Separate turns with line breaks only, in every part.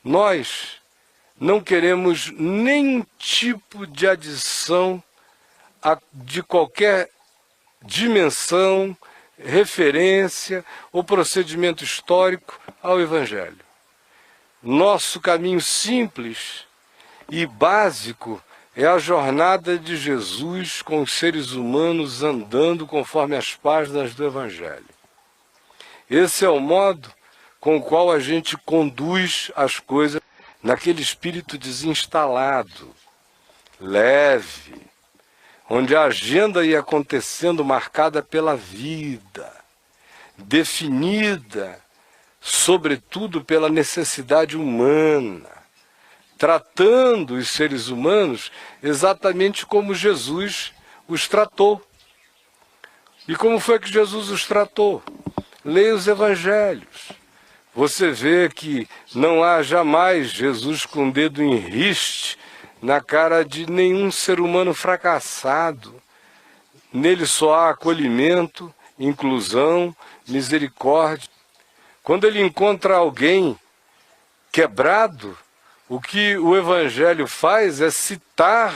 Nós não queremos nenhum tipo de adição de qualquer dimensão, referência ou procedimento histórico ao Evangelho. Nosso caminho simples e básico é a jornada de Jesus com os seres humanos andando conforme as páginas do Evangelho. Esse é o modo com o qual a gente conduz as coisas naquele espírito desinstalado, leve, onde a agenda ia acontecendo marcada pela vida, definida, sobretudo, pela necessidade humana, tratando os seres humanos exatamente como Jesus os tratou. E como foi que Jesus os tratou? Leia os evangelhos. Você vê que não há jamais Jesus com o dedo em riste na cara de nenhum ser humano fracassado. Nele só há acolhimento, inclusão, misericórdia. Quando ele encontra alguém quebrado, o que o Evangelho faz é citar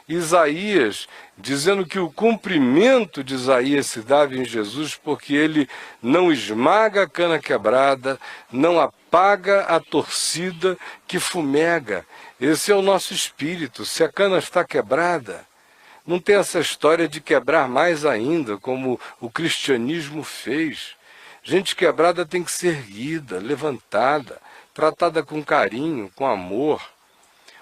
Isaías, dizendo que o cumprimento de Isaías se dava em Jesus, porque ele não esmaga a cana quebrada, não apaga a torcida que fumega. Esse é o nosso espírito. Se a cana está quebrada, não tem essa história de quebrar mais ainda, como o cristianismo fez. Gente quebrada tem que ser erguida, levantada, tratada com carinho, com amor.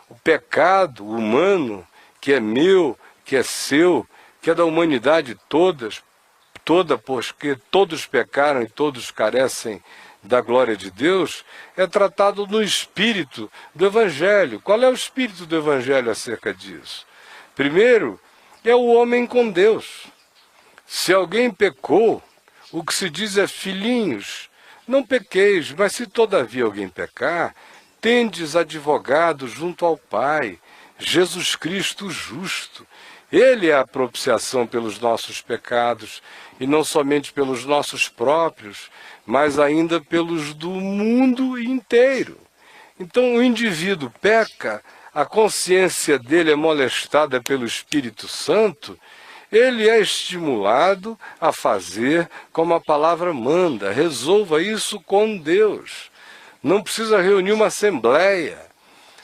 O pecado humano, que é meu, que é seu, que é da humanidade toda, porque todos pecaram e todos carecem da glória de Deus, é tratado no espírito do Evangelho. Qual é o espírito do Evangelho acerca disso? Primeiro, é o homem com Deus. Se alguém pecou, o que se diz é: filhinhos, não pequeis, mas se todavia alguém pecar, tendes advogado junto ao Pai, Jesus Cristo justo. Ele é a propiciação pelos nossos pecados, e não somente pelos nossos próprios, mas ainda pelos do mundo inteiro. Então o indivíduo peca, a consciência dele é molestada pelo Espírito Santo, ele é estimulado a fazer como a palavra manda. Resolva isso com Deus. Não precisa reunir uma assembleia.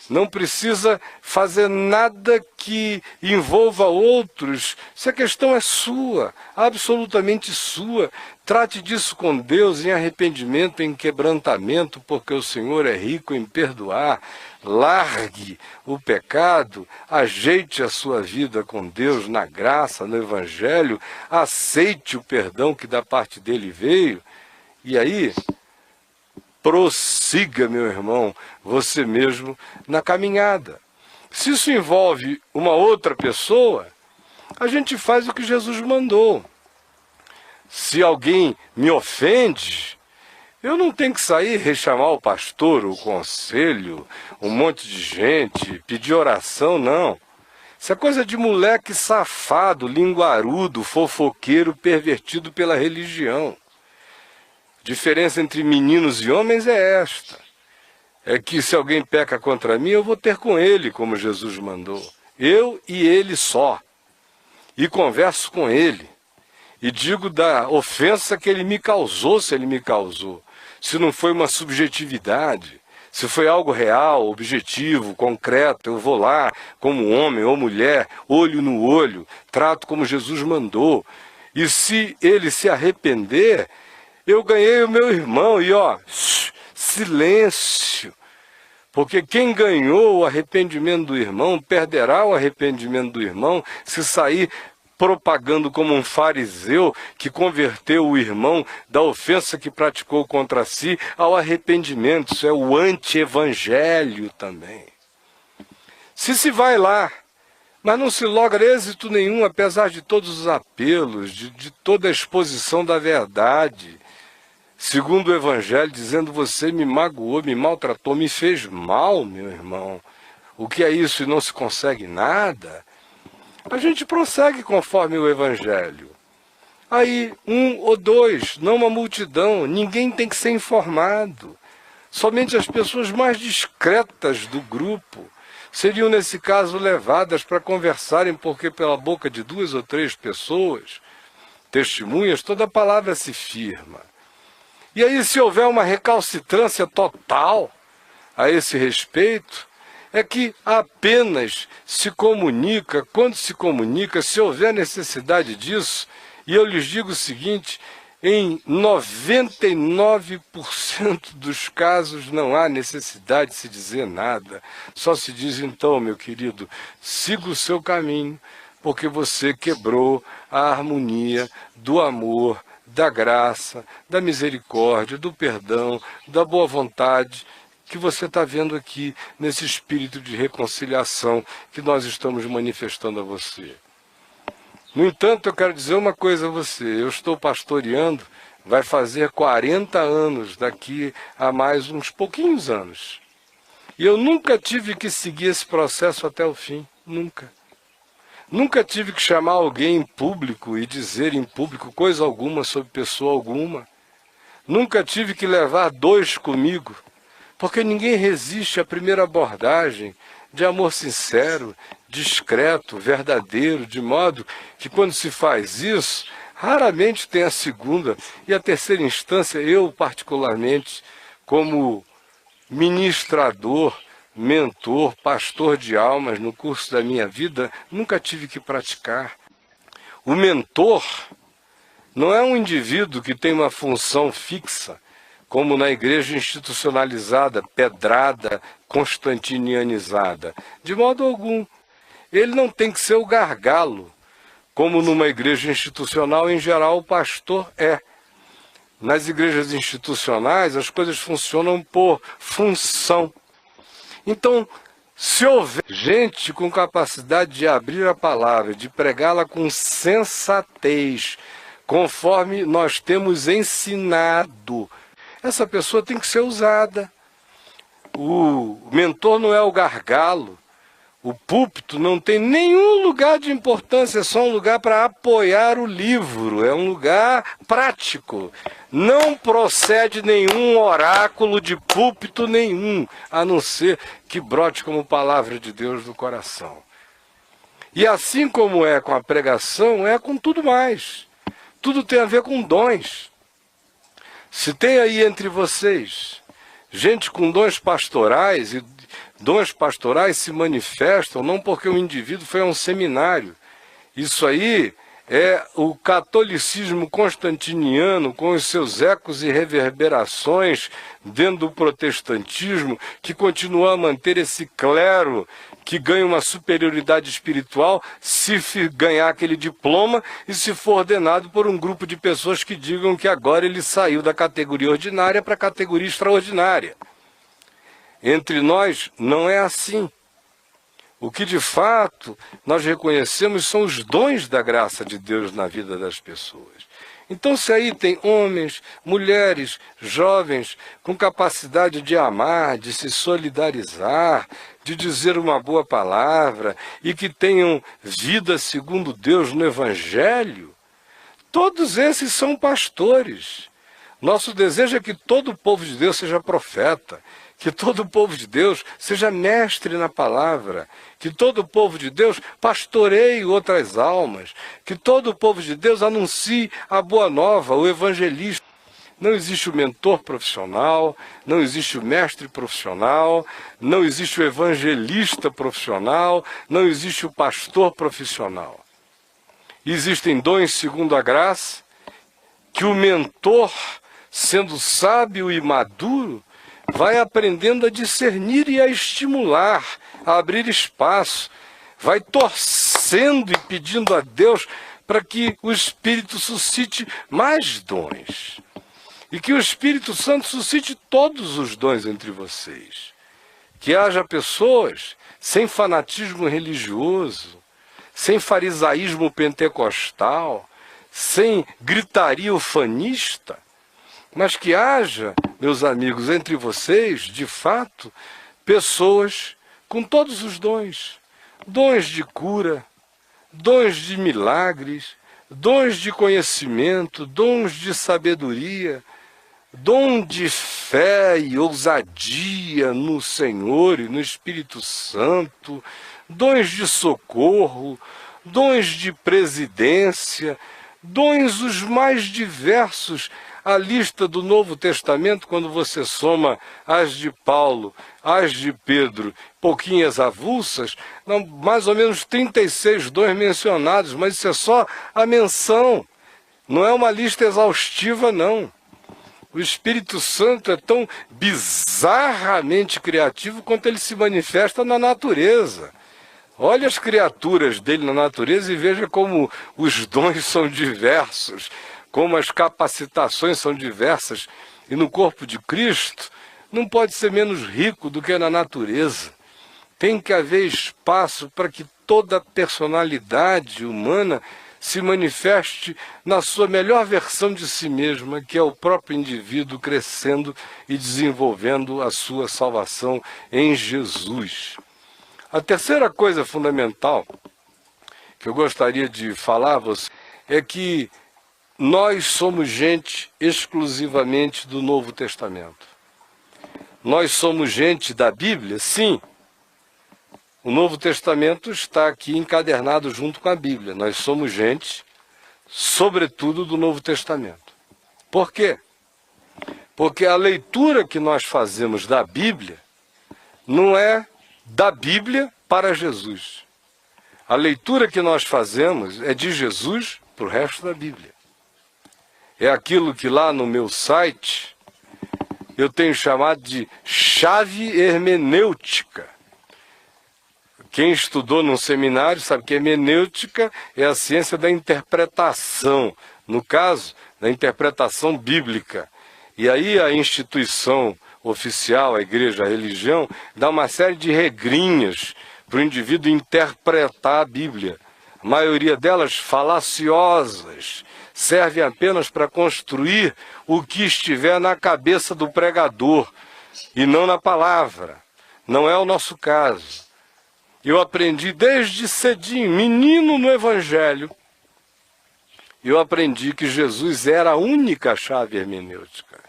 Não precisa fazer nada que envolva outros. Se a questão é sua, absolutamente sua, trate disso com Deus em arrependimento, em quebrantamento, porque o Senhor é rico em perdoar. Largue o pecado, ajeite a sua vida com Deus na graça, no Evangelho, aceite o perdão que da parte dele veio, e aí prossiga, meu irmão, você mesmo na caminhada. Se isso envolve uma outra pessoa, a gente faz o que Jesus mandou. Se alguém me ofende, eu não tenho que sair rechamar o pastor, o conselho, um monte de gente, pedir oração, não. Isso é coisa de moleque safado, linguarudo, fofoqueiro, pervertido pela religião. A diferença entre meninos e homens é esta. É que se alguém peca contra mim, eu vou ter com ele, como Jesus mandou. Eu e ele só. E converso com ele. E digo da ofensa que ele me causou, se ele me causou. Se não foi uma subjetividade, se foi algo real, objetivo, concreto, eu vou lá, como homem ou mulher, olho no olho, trato como Jesus mandou. E se ele se arrepender, eu ganhei o meu irmão. E silêncio. Porque quem ganhou o arrependimento do irmão, perderá o arrependimento do irmão se sair propagando como um fariseu que converteu o irmão da ofensa que praticou contra si ao arrependimento. Isso é o anti-evangelho também. Se vai lá, mas não se logra êxito nenhum, apesar de todos os apelos, de toda a exposição da verdade, segundo o Evangelho, dizendo: você me magoou, me maltratou, me fez mal, meu irmão. O que é isso e não se consegue nada? A gente prossegue conforme o Evangelho. Aí, um ou dois, não uma multidão, ninguém tem que ser informado. Somente as pessoas mais discretas do grupo seriam, nesse caso, levadas para conversarem, porque pela boca de 2 ou 3 pessoas, testemunhas, toda palavra se firma. E aí, se houver uma recalcitrância total a esse respeito, é que apenas se comunica, quando se comunica, se houver necessidade disso, e eu lhes digo o seguinte, em 99% dos casos não há necessidade de se dizer nada. Só se diz, então, meu querido, siga o seu caminho, porque você quebrou a harmonia do amor, da graça, da misericórdia, do perdão, da boa vontade, que você está vendo aqui nesse espírito de reconciliação que nós estamos manifestando a você. No entanto, eu quero dizer uma coisa a você, eu estou pastoreando, vai fazer 40 anos daqui a mais uns pouquinhos anos. E eu nunca tive que seguir esse processo até o fim, nunca. Nunca tive que chamar alguém em público e dizer em público coisa alguma sobre pessoa alguma. Nunca tive que levar 2 comigo, porque ninguém resiste à primeira abordagem de amor sincero, discreto, verdadeiro, de modo que quando se faz isso, raramente tem a segunda e a terceira instância. Eu, particularmente, como ministrador, mentor, pastor de almas no curso da minha vida, nunca tive que praticar. O mentor não é um indivíduo que tem uma função fixa, como na igreja institucionalizada, pedrada, constantinianizada. De modo algum. Ele não tem que ser o gargalo, como numa igreja institucional, em geral, o pastor é. Nas igrejas institucionais, as coisas funcionam por função. Então, se houver gente com capacidade de abrir a palavra, de pregá-la com sensatez, conforme nós temos ensinado, essa pessoa tem que ser usada. O mentor não é o gargalo. O púlpito não tem nenhum lugar de importância, é só um lugar para apoiar o livro, é um lugar prático. Não procede nenhum oráculo de púlpito nenhum, a não ser que brote como palavra de Deus do coração. E assim como é com a pregação, é com tudo mais. Tudo tem a ver com dons. Se tem aí entre vocês gente com dons pastorais, e dons pastorais se manifestam não porque o indivíduo foi a um seminário. Isso aí é o catolicismo constantiniano com os seus ecos e reverberações dentro do protestantismo, que continua a manter esse clero que ganha uma superioridade espiritual se ganhar aquele diploma e se for ordenado por um grupo de pessoas que digam que agora ele saiu da categoria ordinária para a categoria extraordinária. Entre nós não é assim. O que de fato nós reconhecemos são os dons da graça de Deus na vida das pessoas. Então, se aí tem homens, mulheres, jovens com capacidade de amar, de se solidarizar, de dizer uma boa palavra e que tenham vida segundo Deus no Evangelho, todos esses são pastores. Nosso desejo é que todo o povo de Deus seja profeta, que todo o povo de Deus seja mestre na palavra, que todo o povo de Deus pastoreie outras almas, que todo o povo de Deus anuncie a boa nova, o evangelista. Não existe o mentor profissional, não existe o mestre profissional, não existe o evangelista profissional, não existe o pastor profissional. Existem dons segundo a graça, que o mentor, sendo sábio e maduro, vai aprendendo a discernir e a estimular, a abrir espaço, vai torcendo e pedindo a Deus para que o Espírito suscite mais dons. E que o Espírito Santo suscite todos os dons entre vocês. Que haja pessoas sem fanatismo religioso, sem farisaísmo pentecostal, sem gritaria ufanista, mas que haja, meus amigos, entre vocês, de fato, pessoas com todos os dons. Dons de cura, dons de milagres, dons de conhecimento, dons de sabedoria, dom de fé e ousadia no Senhor e no Espírito Santo, dons de socorro, dons de presidência, dons os mais diversos. A lista do Novo Testamento, quando você soma as de Paulo, as de Pedro, pouquinhas avulsas, mais ou menos 36 dons mencionados, mas isso é só a menção, não é uma lista exaustiva, não. O Espírito Santo é tão bizarramente criativo quanto ele se manifesta na natureza. Olha as criaturas dele na natureza e veja como os dons são diversos, como as capacitações são diversas. E no corpo de Cristo não pode ser menos rico do que na natureza. Tem que haver espaço para que toda a personalidade humana se manifeste na sua melhor versão de si mesma, que é o próprio indivíduo crescendo e desenvolvendo a sua salvação em Jesus. A terceira coisa fundamental que eu gostaria de falar a você é que nós somos gente exclusivamente do Novo Testamento. Nós somos gente da Bíblia? Sim. O Novo Testamento está aqui encadernado junto com a Bíblia. Nós somos gente, sobretudo, do Novo Testamento. Por quê? Porque a leitura que nós fazemos da Bíblia não é da Bíblia para Jesus. A leitura que nós fazemos é de Jesus para o resto da Bíblia. É aquilo que lá no meu site eu tenho chamado de chave hermenêutica. Quem estudou num seminário sabe que hermenêutica é a ciência da interpretação, no caso, da interpretação bíblica. E aí a instituição oficial, a igreja, a religião, dá uma série de regrinhas para o indivíduo interpretar a Bíblia. A maioria delas falaciosas, servem apenas para construir o que estiver na cabeça do pregador e não na palavra. Não é o nosso caso. Eu aprendi desde cedinho, menino no Evangelho, eu aprendi que Jesus era a única chave hermenêutica.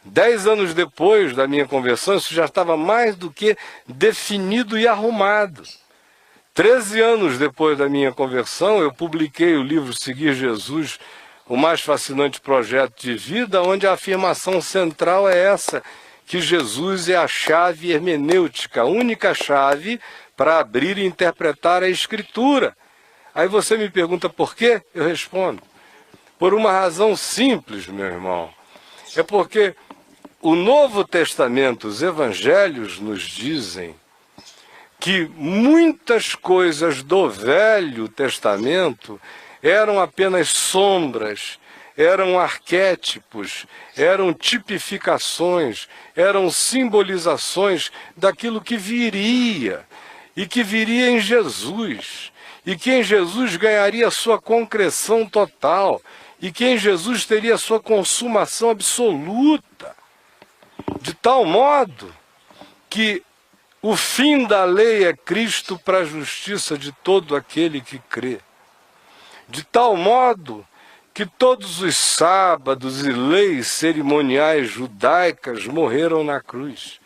10 anos depois da minha conversão, isso já estava mais do que definido e arrumado. 13 anos depois da minha conversão, eu publiquei o livro Seguir Jesus, o mais fascinante projeto de vida, onde a afirmação central é essa, que Jesus é a chave hermenêutica, a única chave para abrir e interpretar a Escritura. Aí você me pergunta por quê? Eu respondo, por uma razão simples, meu irmão. É porque o Novo Testamento, os Evangelhos nos dizem que muitas coisas do Velho Testamento eram apenas sombras, eram arquétipos, eram tipificações, eram simbolizações daquilo que viria, e que viria em Jesus, e que em Jesus ganharia sua concreção total, e que em Jesus teria sua consumação absoluta, de tal modo que o fim da lei é Cristo para a justiça de todo aquele que crê. De tal modo que todos os sábados e leis cerimoniais judaicas morreram na cruz.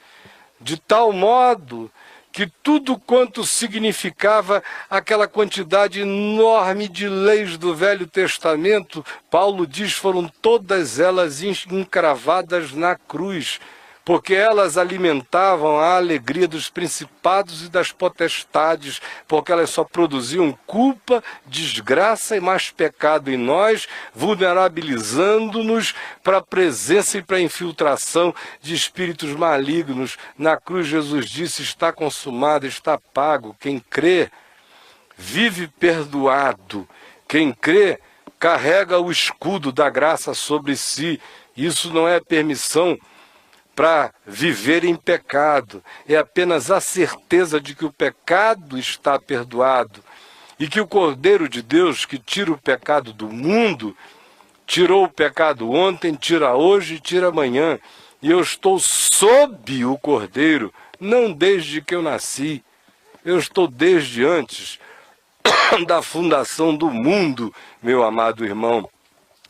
De tal modo que tudo quanto significava aquela quantidade enorme de leis do Velho Testamento, Paulo diz, foram todas elas encravadas na cruz, porque elas alimentavam a alegria dos principados e das potestades, porque elas só produziam culpa, desgraça e mais pecado em nós, vulnerabilizando-nos para a presença e para a infiltração de espíritos malignos. Na cruz Jesus disse, está consumado, está pago. Quem crê, vive perdoado. Quem crê, carrega o escudo da graça sobre si. Isso não é permissão para viver em pecado, é apenas a certeza de que o pecado está perdoado e que o Cordeiro de Deus, que tira o pecado do mundo, tirou o pecado ontem, tira hoje e tira amanhã. E eu estou sob o Cordeiro, não desde que eu nasci, eu estou desde antes da fundação do mundo, meu amado irmão.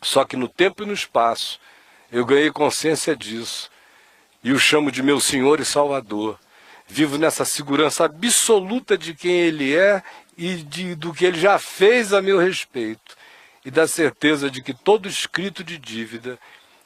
Só que no tempo e no espaço, Eu ganhei consciência disso e o chamo de meu Senhor e Salvador. Vivo nessa segurança absoluta de quem Ele é e do que Ele já fez a meu respeito, e da certeza de que todo escrito de dívida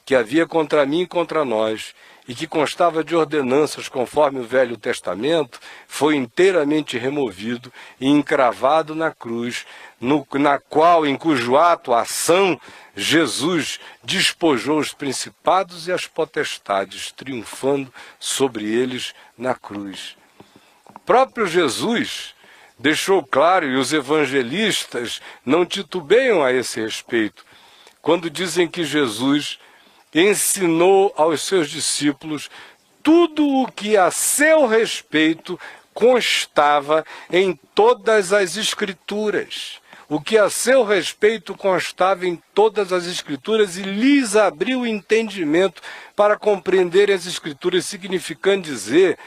que havia contra mim e contra nós, e que constava de ordenanças conforme o Velho Testamento, foi inteiramente removido e encravado na cruz, em cujo ato, ação, Jesus despojou os principados e as potestades, triunfando sobre eles na cruz. O próprio Jesus deixou claro, e os evangelistas não titubeiam a esse respeito, quando dizem que Jesus ensinou aos seus discípulos tudo o que a seu respeito constava em todas as Escrituras. O que a seu respeito constava em todas as Escrituras, e lhes abriu o entendimento para compreenderem as Escrituras, significando dizer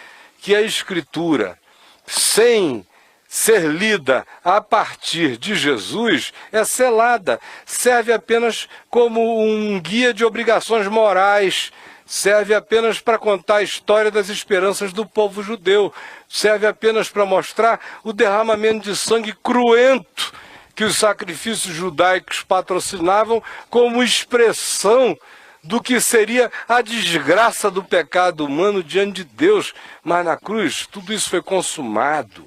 que a Escritura, sem ser lida a partir de Jesus, é selada, serve apenas como um guia de obrigações morais, serve apenas para contar a história das esperanças do povo judeu, serve apenas para mostrar o derramamento de sangue cruento que os sacrifícios judaicos patrocinavam como expressão do que seria a desgraça do pecado humano diante de Deus. Mas na cruz tudo isso foi consumado.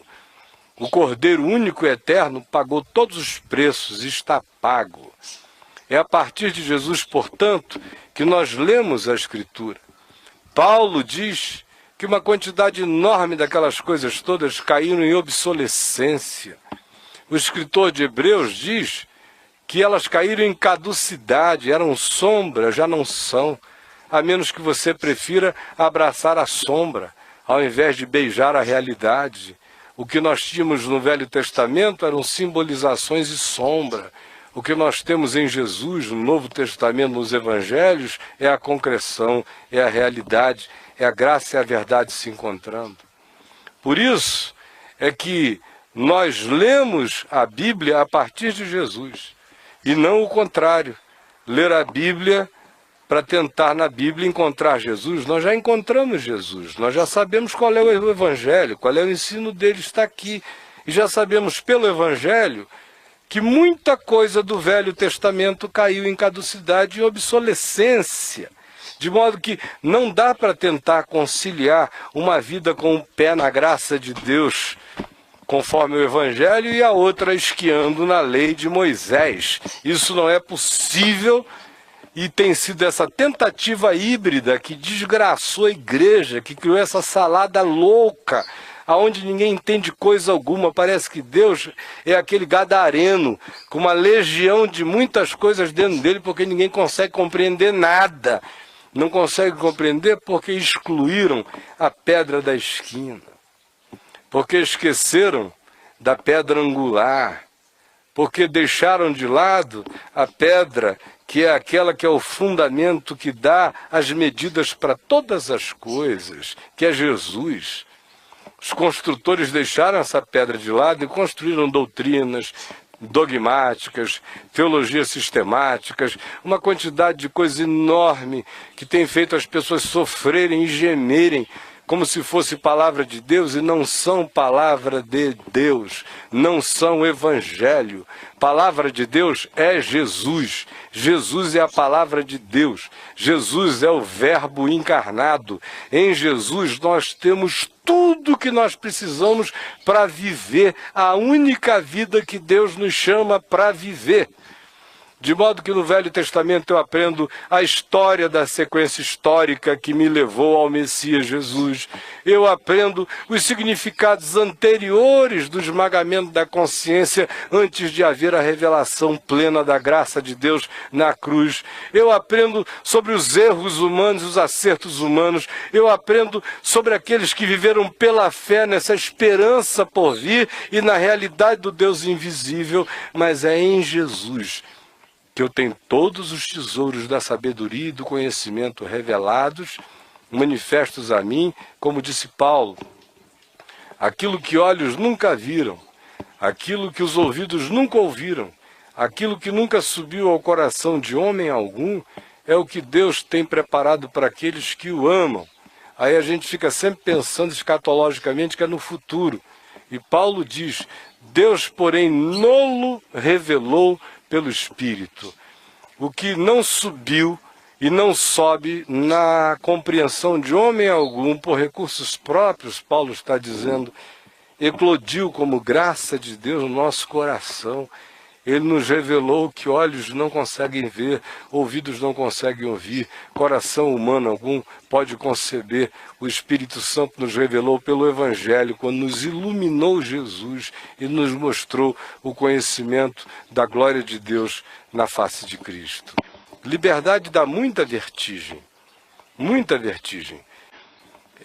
O Cordeiro único e eterno pagou todos os preços, está pago. É a partir de Jesus, portanto, que nós lemos a Escritura. Paulo diz que uma quantidade enorme daquelas coisas todas caíram em obsolescência. O escritor de Hebreus diz que elas caíram em caducidade, eram sombra, já não são, a menos que você prefira abraçar a sombra, ao invés de beijar a realidade. O que nós tínhamos no Velho Testamento eram simbolizações e sombra. O que nós temos em Jesus, no Novo Testamento, nos Evangelhos, é a concreção, é a realidade, é a graça e a verdade se encontrando. Por isso é que nós lemos a Bíblia a partir de Jesus, e não o contrário. Ler a Bíblia para tentar na Bíblia encontrar Jesus. Nós já encontramos Jesus, nós já sabemos qual é o Evangelho, qual é o ensino dele, está aqui. E já sabemos pelo Evangelho que muita coisa do Velho Testamento caiu em caducidade e obsolescência, de modo que não dá para tentar conciliar uma vida com o pé na graça de Deus, conforme o Evangelho, e a outra esquiando na lei de Moisés. Isso não é possível. E tem sido essa tentativa híbrida que desgraçou a igreja, que criou essa salada louca, aonde ninguém entende coisa alguma. Parece que Deus é aquele gadareno, com uma legião de muitas coisas dentro dele, porque ninguém consegue compreender nada. Não consegue compreender porque excluíram a pedra da esquina, porque esqueceram da pedra angular, porque deixaram de lado a pedra que é aquela que é o fundamento que dá as medidas para todas as coisas, que é Jesus. Os construtores deixaram essa pedra de lado e construíram doutrinas dogmáticas, teologias sistemáticas, uma quantidade de coisa enorme que tem feito as pessoas sofrerem e gemerem como se fosse palavra de Deus, e não são palavra de Deus, não são evangelho. Palavra de Deus é Jesus. Jesus é a palavra de Deus. Jesus é o Verbo encarnado. Em Jesus nós temos tudo que nós precisamos para viver a única vida que Deus nos chama para viver. De modo que no Velho Testamento eu aprendo a história da sequência histórica que me levou ao Messias Jesus. Eu aprendo os significados anteriores do esmagamento da consciência antes de haver a revelação plena da graça de Deus na cruz. Eu aprendo sobre os erros humanos, os acertos humanos. Eu aprendo sobre aqueles que viveram pela fé nessa esperança por vir e na realidade do Deus invisível. Mas é em Jesus que eu tenho todos os tesouros da sabedoria e do conhecimento revelados, manifestos a mim, como disse Paulo. Aquilo que olhos nunca viram, aquilo que os ouvidos nunca ouviram, aquilo que nunca subiu ao coração de homem algum, é o que Deus tem preparado para aqueles que o amam. Aí a gente fica sempre pensando escatologicamente que é no futuro. E Paulo diz, Deus, porém, nolo revelou pelo Espírito. O que não subiu e não sobe na compreensão de homem algum por recursos próprios, Paulo está dizendo, eclodiu como graça de Deus no nosso coração. Ele nos revelou que olhos não conseguem ver, ouvidos não conseguem ouvir, coração humano algum pode conceber. O Espírito Santo nos revelou pelo Evangelho, quando nos iluminou Jesus e nos mostrou o conhecimento da glória de Deus na face de Cristo. Liberdade dá muita vertigem, muita vertigem.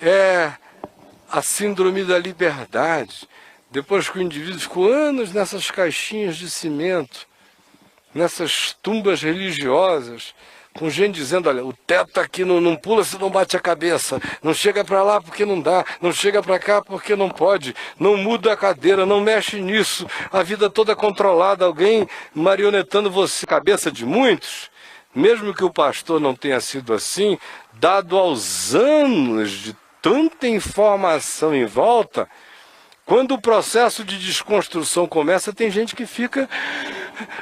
É a síndrome da liberdade. Depois que o indivíduo ficou anos nessas caixinhas de cimento, nessas tumbas religiosas, com gente dizendo, olha, o teto aqui não pula se não bate a cabeça, não chega para lá porque não dá, não chega para cá porque não pode, não muda a cadeira, não mexe nisso, a vida toda controlada, alguém marionetando você. Cabeça de muitos, mesmo que o pastor não tenha sido assim, dado aos anos de tanta informação em volta, quando o processo de desconstrução começa, tem gente que fica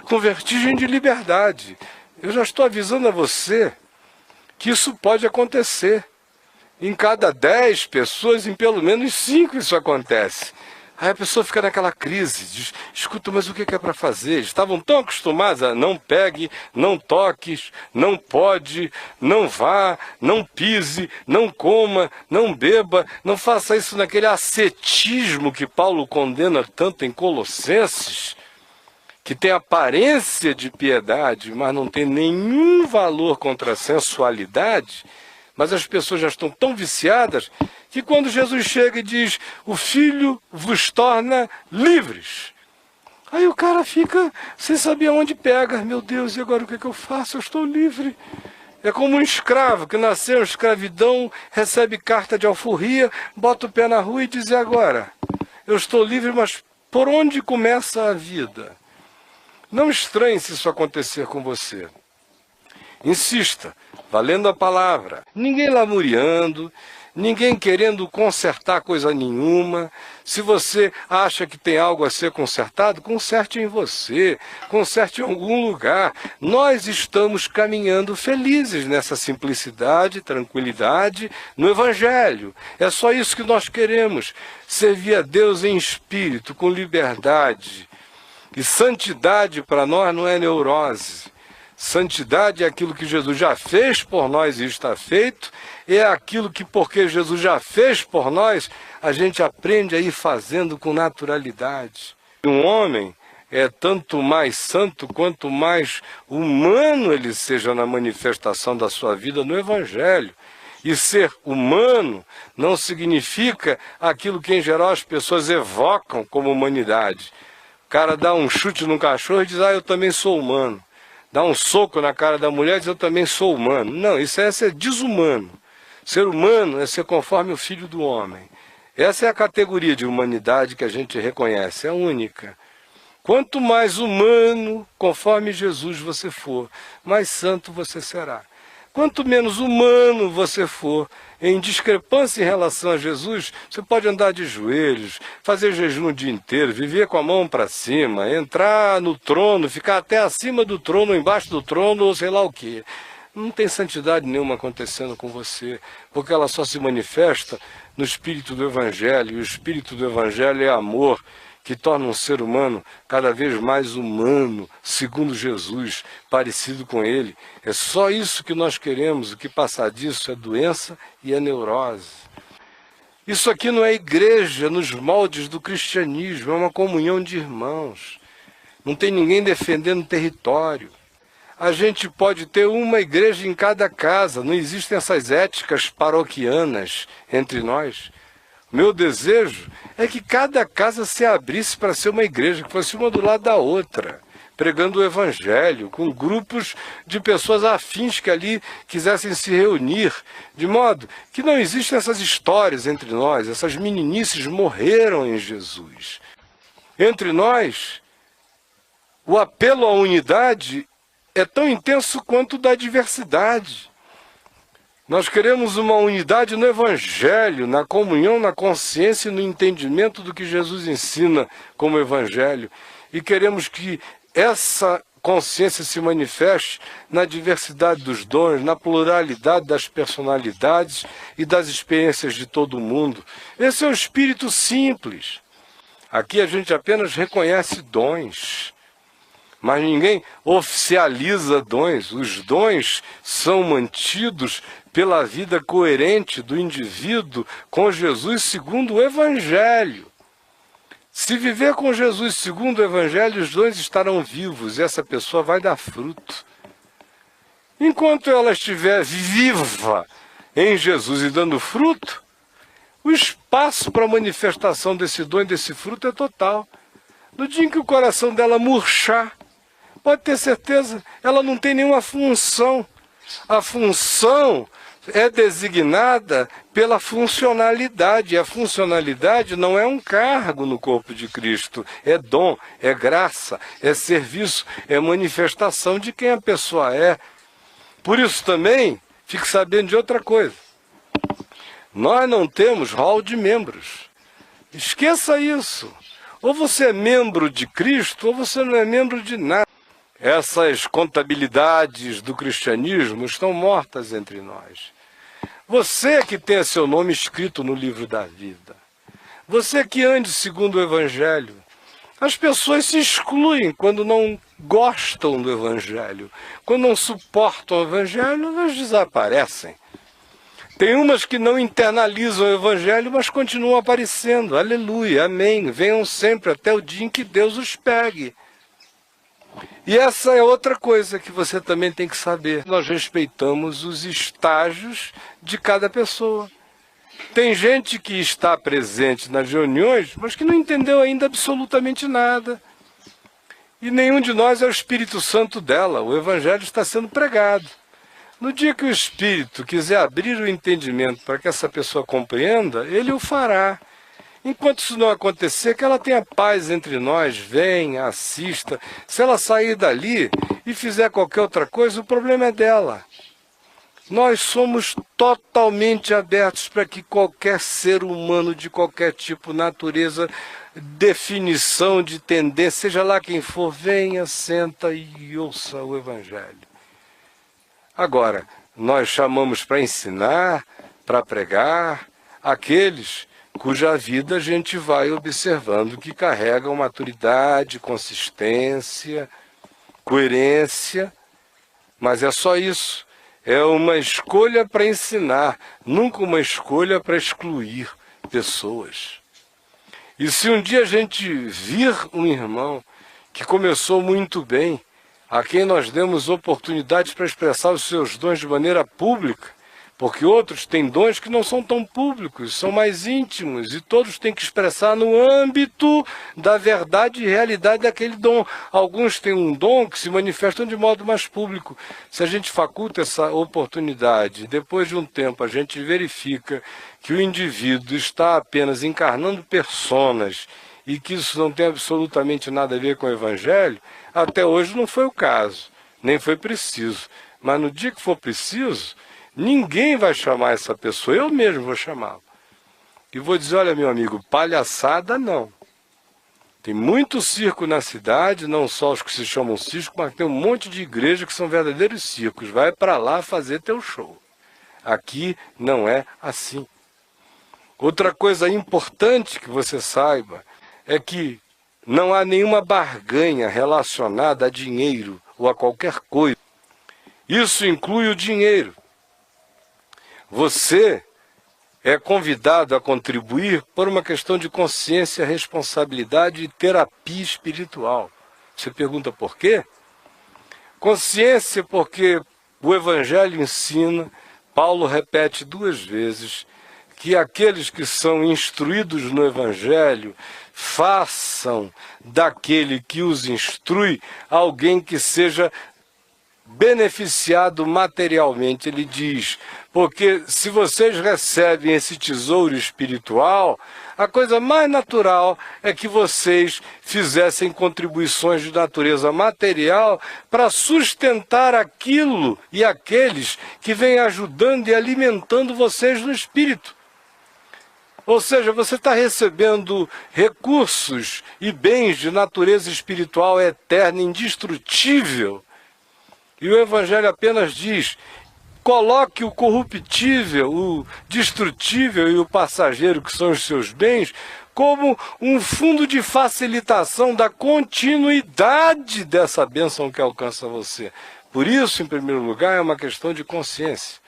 com vertigem de liberdade. Eu já estou avisando a você que isso pode acontecer. Em cada 10 pessoas, em pelo menos 5 isso acontece. Aí a pessoa fica naquela crise, diz, escuta, mas o que é para fazer? Estavam tão acostumados a não pegue, não toques, não pode, não vá, não pise, não coma, não beba, não faça isso naquele ascetismo que Paulo condena tanto em Colossenses, que tem aparência de piedade, mas não tem nenhum valor contra a sensualidade. Mas as pessoas já estão tão viciadas que quando Jesus chega e diz, o Filho vos torna livres. Aí o cara fica sem saber aonde pega. Meu Deus, e agora o que é que eu faço? Eu estou livre. É como um escravo que nasceu em escravidão, recebe carta de alforria, bota o pé na rua e diz, e agora? Eu estou livre, mas por onde começa a vida? Não estranhe se isso acontecer com você. Insista, valendo a palavra. Ninguém lamuriando, ninguém querendo consertar coisa nenhuma. Se você acha que tem algo a ser consertado, conserte em você, conserte em algum lugar. Nós estamos caminhando felizes nessa simplicidade, tranquilidade, no Evangelho. É só isso que nós queremos, servir a Deus em espírito, com liberdade. E santidade para nós não é neurose. Santidade é aquilo que Jesus já fez por nós e está feito, é aquilo que, porque Jesus já fez por nós, a gente aprende a ir fazendo com naturalidade. Um homem é tanto mais santo quanto mais humano ele seja na manifestação da sua vida no Evangelho. E ser humano não significa aquilo que, em geral, as pessoas evocam como humanidade. O cara dá um chute num cachorro e diz, eu também sou humano. Dá um soco na cara da mulher e diz, eu também sou humano. Não, isso é ser desumano. Ser humano é ser conforme o Filho do Homem. Essa é a categoria de humanidade que a gente reconhece, é única. Quanto mais humano, conforme Jesus você for, mais santo você será. Quanto menos humano você for, em discrepância em relação a Jesus, você pode andar de joelhos, fazer jejum o dia inteiro, viver com a mão para cima, entrar no trono, ficar até acima do trono, embaixo do trono, ou sei lá o quê. Não tem santidade nenhuma acontecendo com você, porque ela só se manifesta no espírito do Evangelho, e o espírito do Evangelho é amor, que torna um ser humano cada vez mais humano, segundo Jesus, parecido com ele. É só isso que nós queremos, o que passar disso é doença e é neurose. Isso aqui não é igreja nos moldes do cristianismo, é uma comunhão de irmãos. Não tem ninguém defendendo território. A gente pode ter uma igreja em cada casa, não existem essas éticas paroquianas entre nós. Meu desejo é que cada casa se abrisse para ser uma igreja, que fosse uma do lado da outra, pregando o Evangelho, com grupos de pessoas afins que ali quisessem se reunir, de modo que não existem essas histórias entre nós, essas meninices morreram em Jesus. Entre nós, o apelo à unidade é tão intenso quanto o da diversidade. Nós queremos uma unidade no Evangelho, na comunhão, na consciência e no entendimento do que Jesus ensina como Evangelho. E queremos que essa consciência se manifeste na diversidade dos dons, na pluralidade das personalidades e das experiências de todo mundo. Esse é o espírito simples. Aqui a gente apenas reconhece dons, mas ninguém oficializa dons. Os dons são mantidos pela vida coerente do indivíduo com Jesus segundo o Evangelho. Se viver com Jesus segundo o Evangelho, os dons estarão vivos e essa pessoa vai dar fruto. Enquanto ela estiver viva em Jesus e dando fruto, o espaço para a manifestação desse dom e desse fruto é total. No dia em que o coração dela murchar, pode ter certeza, ela não tem nenhuma função. A função é designada pela funcionalidade. E a funcionalidade não é um cargo no corpo de Cristo. É dom, é graça, é serviço, é manifestação de quem a pessoa é. Por isso também, fique sabendo de outra coisa. Nós não temos hall de membros. Esqueça isso. Ou você é membro de Cristo, ou você não é membro de nada. Essas contabilidades do cristianismo estão mortas entre nós. Você que tem seu nome escrito no livro da vida. Você que ande segundo o Evangelho. As pessoas se excluem quando não gostam do Evangelho. Quando não suportam o Evangelho, elas desaparecem. Tem umas que não internalizam o Evangelho, mas continuam aparecendo. Aleluia, amém. Venham sempre até o dia em que Deus os pegue. E essa é outra coisa que você também tem que saber. Nós respeitamos os estágios de cada pessoa. Tem gente que está presente nas reuniões, mas que não entendeu ainda absolutamente nada. E nenhum de nós é o Espírito Santo dela. O Evangelho está sendo pregado. No dia que o Espírito quiser abrir o entendimento para que essa pessoa compreenda, ele o fará. Enquanto isso não acontecer, que ela tenha paz entre nós, venha, assista. Se ela sair dali e fizer qualquer outra coisa, o problema é dela. Nós somos totalmente abertos para que qualquer ser humano de qualquer tipo, natureza, definição de tendência, seja lá quem for, venha, senta e ouça o Evangelho. Agora, nós chamamos para ensinar, para pregar, aqueles cuja vida a gente vai observando que carregam maturidade, consistência, coerência, mas é só isso. É uma escolha para ensinar, nunca uma escolha para excluir pessoas. E se um dia a gente vir um irmão que começou muito bem, a quem nós demos oportunidades para expressar os seus dons de maneira pública, porque outros têm dons que não são tão públicos, são mais íntimos, e todos têm que expressar no âmbito da verdade e realidade daquele dom. Alguns têm um dom que se manifestam de modo mais público. Se a gente faculta essa oportunidade, depois de um tempo a gente verifica que o indivíduo está apenas encarnando personas e que isso não tem absolutamente nada a ver com o Evangelho, até hoje não foi o caso, nem foi preciso. Mas no dia que for preciso, ninguém vai chamar essa pessoa, eu mesmo vou chamá-la. E vou dizer, olha meu amigo, palhaçada não. Tem muito circo na cidade, não só os que se chamam circo, mas tem um monte de igrejas que são verdadeiros circos. Vai para lá fazer teu show. Aqui não é assim. Outra coisa importante que você saiba é que não há nenhuma barganha relacionada a dinheiro ou a qualquer coisa. Isso inclui o dinheiro. Você é convidado a contribuir por uma questão de consciência, responsabilidade e terapia espiritual. Você pergunta por quê? Consciência porque o Evangelho ensina, Paulo repete 2 vezes, que aqueles que são instruídos no Evangelho façam daquele que os instrui alguém que seja beneficiado materialmente. Ele diz, Porque se vocês recebem esse tesouro espiritual, a coisa mais natural é que vocês fizessem contribuições de natureza material para sustentar aquilo e aqueles que vêm ajudando e alimentando vocês no espírito. Ou seja, você está recebendo recursos e bens de natureza espiritual eterna, indestrutível. E o Evangelho apenas diz: coloque o corruptível, o destrutível e o passageiro, que são os seus bens, como um fundo de facilitação da continuidade dessa bênção que alcança você. Por isso, em primeiro lugar, é uma questão de consciência.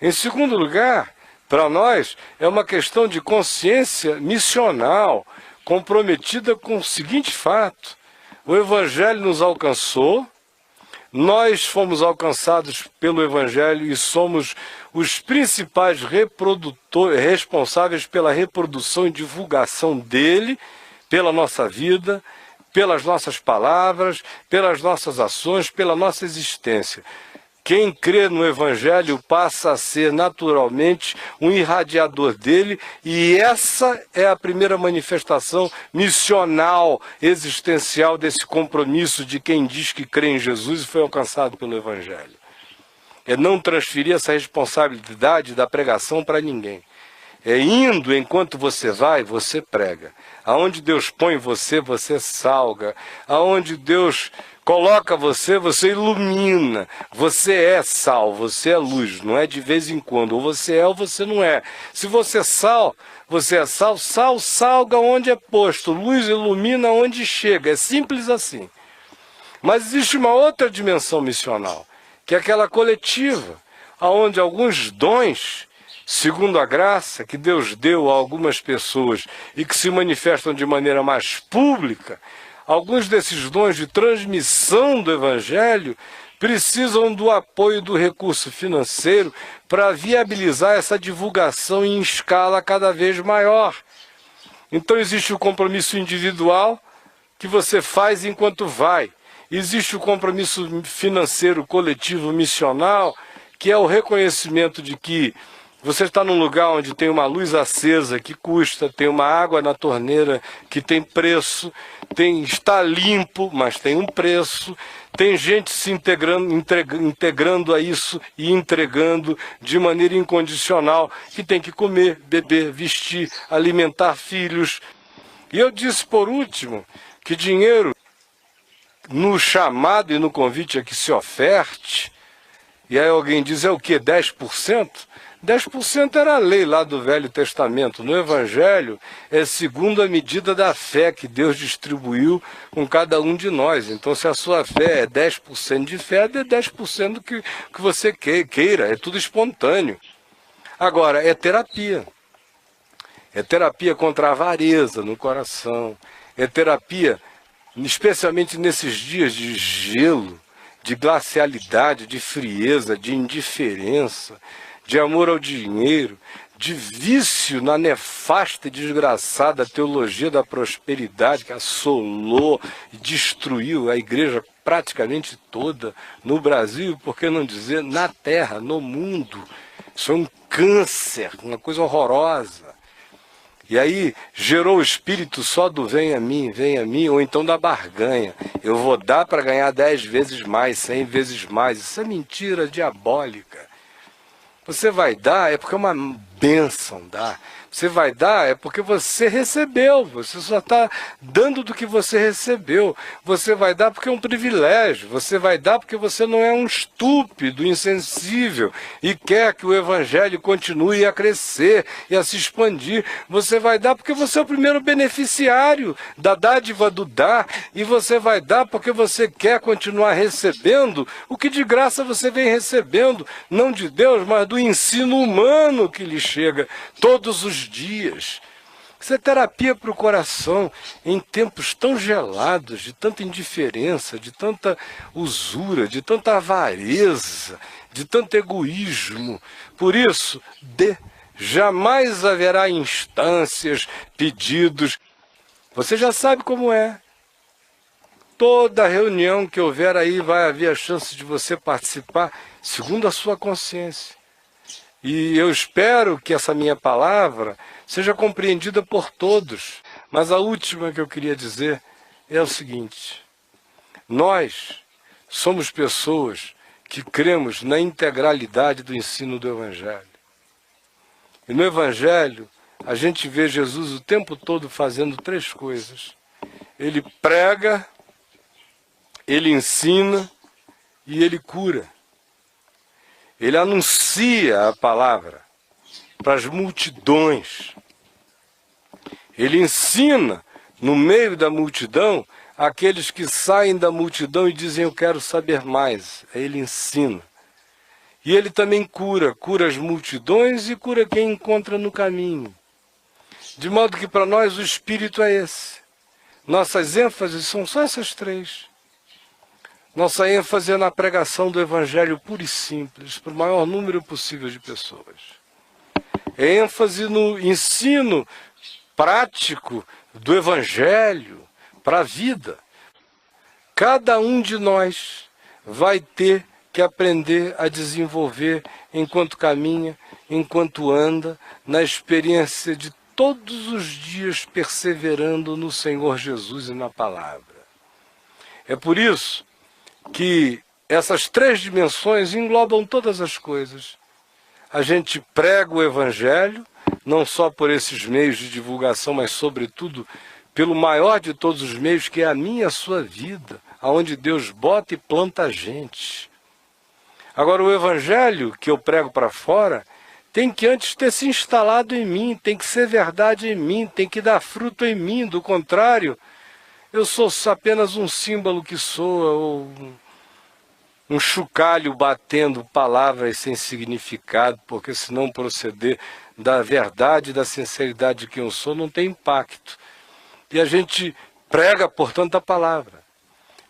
Em segundo lugar, para nós, é uma questão de consciência missional, comprometida com o seguinte fato: o Evangelho nos alcançou, nós fomos alcançados pelo Evangelho e somos os principais responsáveis pela reprodução e divulgação dele, pela nossa vida, pelas nossas palavras, pelas nossas ações, pela nossa existência. Quem crê no Evangelho passa a ser naturalmente um irradiador dele, e essa é a primeira manifestação missional, existencial desse compromisso de quem diz que crê em Jesus e foi alcançado pelo Evangelho. É não transferir essa responsabilidade da pregação para ninguém. É indo enquanto você vai, você prega. Aonde Deus põe você, você salga. Aonde Deus coloca você, você ilumina. Você é sal, você é luz, não é de vez em quando. Ou você é ou você não é. Se você é sal, sal salga onde é posto, luz ilumina onde chega. É simples assim. Mas existe uma outra dimensão missional, que é aquela coletiva, aonde alguns dons, segundo a graça que Deus deu a algumas pessoas e que se manifestam de maneira mais pública, alguns desses dons de transmissão do Evangelho precisam do apoio do recurso financeiro para viabilizar essa divulgação em escala cada vez maior. Então existe o compromisso individual que você faz enquanto vai. Existe o compromisso financeiro coletivo missional, que é o reconhecimento de que você está num lugar onde tem uma luz acesa que custa, tem uma água na torneira que tem preço, está limpo, mas tem um preço, tem gente se integrando a isso e entregando de maneira incondicional, que tem que comer, beber, vestir, alimentar filhos. E eu disse por último que dinheiro, no chamado e no convite a que se oferte, e aí alguém diz, é o quê? 10%? 10% era a lei lá do Velho Testamento. No Evangelho é segundo a medida da fé que Deus distribuiu com cada um de nós. Então, se a sua fé é 10% de fé, é 10% do que você queira. É tudo espontâneo. Agora, é terapia. É terapia contra a avareza no coração. É terapia, especialmente nesses dias de gelo, de glacialidade, de frieza, de indiferença, de amor ao dinheiro, de vício na nefasta e desgraçada teologia da prosperidade que assolou e destruiu a igreja praticamente toda no Brasil, por que não dizer na terra, no mundo. Isso é um câncer, uma coisa horrorosa. E aí gerou o espírito só do vem a mim, ou então da barganha. Eu vou dar para ganhar 10 vezes mais, 100 vezes mais. Isso é mentira diabólica. Você vai dar é porque é uma bênção dar. Você vai dar é porque você recebeu. Você só está dando do que você recebeu. Você vai dar porque é um privilégio. Você vai dar porque você não é um estúpido, insensível e quer que o Evangelho continue a crescer e a se expandir. Você vai dar porque você é o primeiro beneficiário da dádiva do dar. E você vai dar porque você quer continuar recebendo o que de graça você vem recebendo. Não de Deus, mas do ensino humano que lhe chega todos os dias. Isso é terapia para o coração em tempos tão gelados, de tanta indiferença, de tanta usura, de tanta avareza, de tanto egoísmo. Por isso, jamais haverá instâncias, pedidos. Você já sabe como é. Toda reunião que houver aí vai haver a chance de você participar segundo a sua consciência. E eu espero que essa minha palavra seja compreendida por todos. Mas a última que eu queria dizer é o seguinte: nós somos pessoas que cremos na integralidade do ensino do Evangelho. E no Evangelho, a gente vê Jesus o tempo todo fazendo três coisas. Ele prega, ele ensina e ele cura. Ele anuncia a palavra para as multidões. Ele ensina no meio da multidão aqueles que saem da multidão e dizem: eu quero saber mais. Aí ele ensina. E ele também cura as multidões e cura quem encontra no caminho. De modo que para nós o Espírito é esse. Nossas ênfases são só essas três. Nossa ênfase é na pregação do Evangelho puro e simples, para o maior número possível de pessoas. É ênfase no ensino prático do Evangelho para a vida. Cada um de nós vai ter que aprender a desenvolver enquanto caminha, enquanto anda, na experiência de todos os dias perseverando no Senhor Jesus e na palavra. É por isso que essas três dimensões englobam todas as coisas. A gente prega o Evangelho, não só por esses meios de divulgação, mas sobretudo pelo maior de todos os meios, que é a minha e a sua vida, aonde Deus bota e planta a gente. Agora, o Evangelho que eu prego para fora tem que antes ter se instalado em mim, tem que ser verdade em mim, tem que dar fruto em mim. Do contrário, eu sou apenas um símbolo que soa, ou um chocalho batendo palavras sem significado, porque se não proceder da verdade e da sinceridade de quem eu sou, não tem impacto. E a gente prega, portanto, a palavra,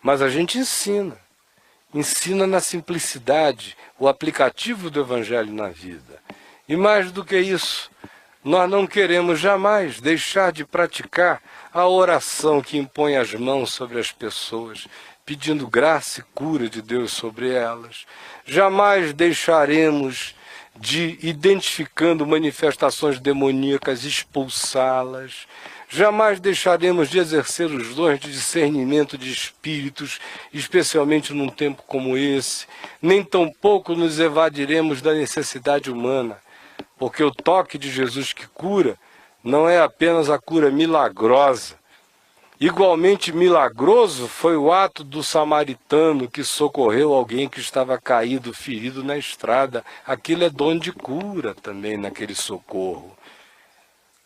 mas a gente ensina na simplicidade o aplicativo do Evangelho na vida. E mais do que isso, nós não queremos jamais deixar de praticar a oração que impõe as mãos sobre as pessoas, pedindo graça e cura de Deus sobre elas. Jamais deixaremos de, identificando manifestações demoníacas, expulsá-las. Jamais deixaremos de exercer os dons de discernimento de espíritos, especialmente num tempo como esse. Nem tampouco nos evadiremos da necessidade humana, porque o toque de Jesus que cura não é apenas a cura milagrosa. Igualmente milagroso foi o ato do samaritano que socorreu alguém que estava caído, ferido na estrada. Aquilo é dom de cura também naquele socorro.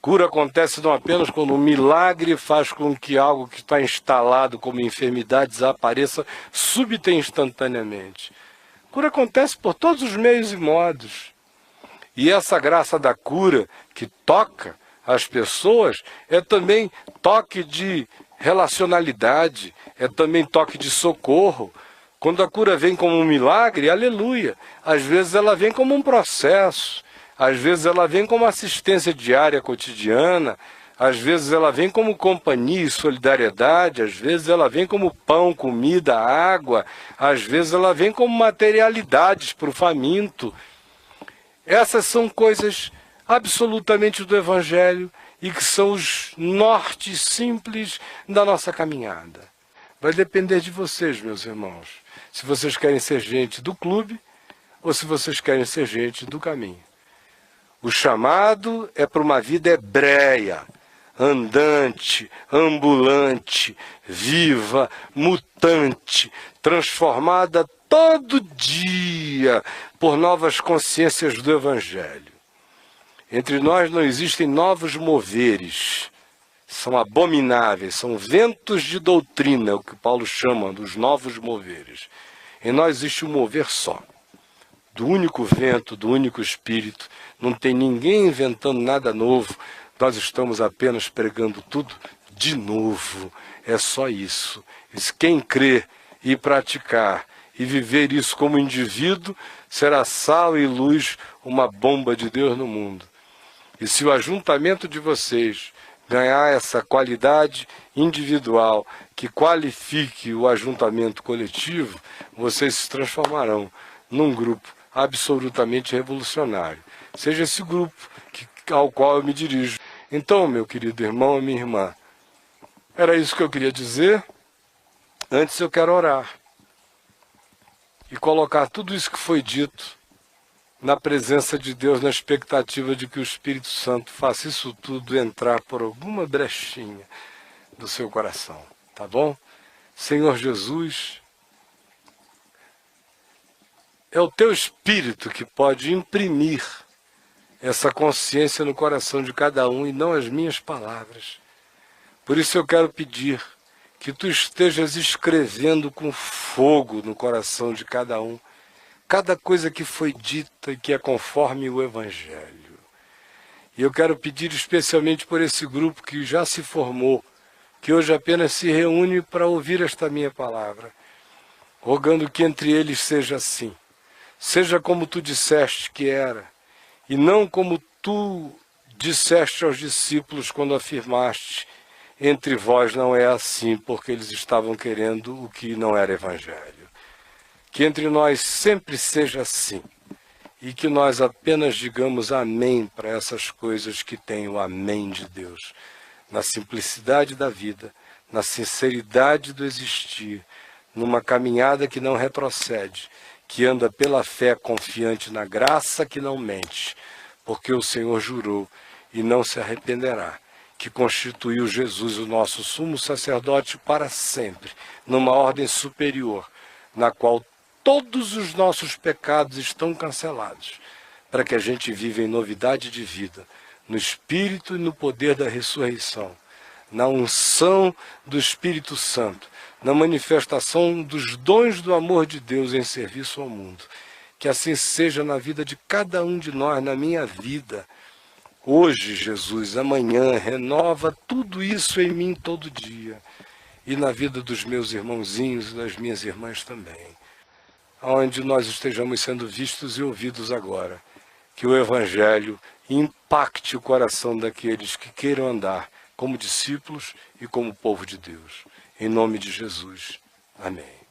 Cura acontece não apenas quando um milagre faz com que algo que está instalado como enfermidade desapareça súbita e instantaneamente. Cura acontece por todos os meios e modos. E essa graça da cura que toca as pessoas é também toque de relacionalidade, é também toque de socorro. Quando a cura vem como um milagre, aleluia. Às vezes ela vem como um processo, às vezes ela vem como assistência diária, cotidiana, às vezes ela vem como companhia e solidariedade, às vezes ela vem como pão, comida, água, às vezes ela vem como materialidades para o faminto. Essas são coisas absolutamente do Evangelho e que são os nortes simples da nossa caminhada. Vai depender de vocês, meus irmãos, se vocês querem ser gente do clube ou se vocês querem ser gente do caminho. O chamado é para uma vida hebreia, andante, ambulante, viva, mutante, transformada todo dia por novas consciências do Evangelho. Entre nós não existem novos moveres, são abomináveis, são ventos de doutrina, é o que Paulo chama dos novos moveres. Em nós existe um mover só, do único vento, do único Espírito, não tem ninguém inventando nada novo, nós estamos apenas pregando tudo de novo, é só isso. Quem crer e praticar e viver isso como indivíduo, será sal e luz, uma bomba de Deus no mundo. E se o ajuntamento de vocês ganhar essa qualidade individual que qualifique o ajuntamento coletivo, vocês se transformarão num grupo absolutamente revolucionário. Seja esse grupo ao qual eu me dirijo. Então, meu querido irmão e minha irmã, era isso que eu queria dizer. Antes eu quero orar e colocar tudo isso que foi dito na presença de Deus, na expectativa de que o Espírito Santo faça isso tudo entrar por alguma brechinha do seu coração, tá bom? Senhor Jesus, é o teu Espírito que pode imprimir essa consciência no coração de cada um e não as minhas palavras. Por isso eu quero pedir que tu estejas escrevendo com fogo no coração de cada um, cada coisa que foi dita e que é conforme o Evangelho. E eu quero pedir especialmente por esse grupo que já se formou, que hoje apenas se reúne para ouvir esta minha palavra, rogando que entre eles seja assim. Seja como tu disseste que era, e não como tu disseste aos discípulos quando afirmaste: entre vós não é assim, porque eles estavam querendo o que não era evangelho. Que entre nós sempre seja assim, e que nós apenas digamos amém para essas coisas que têm o amém de Deus, na simplicidade da vida, na sinceridade do existir, numa caminhada que não retrocede, que anda pela fé confiante na graça que não mente, porque o Senhor jurou e não se arrependerá, que constituiu Jesus o nosso sumo sacerdote para sempre, numa ordem superior, na qual todos os nossos pecados estão cancelados, para que a gente viva em novidade de vida, no Espírito e no poder da ressurreição, na unção do Espírito Santo, na manifestação dos dons do amor de Deus em serviço ao mundo. Que assim seja na vida de cada um de nós, na minha vida. Hoje, Jesus, amanhã, renova tudo isso em mim todo dia. E na vida dos meus irmãozinhos e das minhas irmãs também. Onde nós estejamos sendo vistos e ouvidos agora. Que o Evangelho impacte o coração daqueles que queiram andar como discípulos e como povo de Deus. Em nome de Jesus. Amém.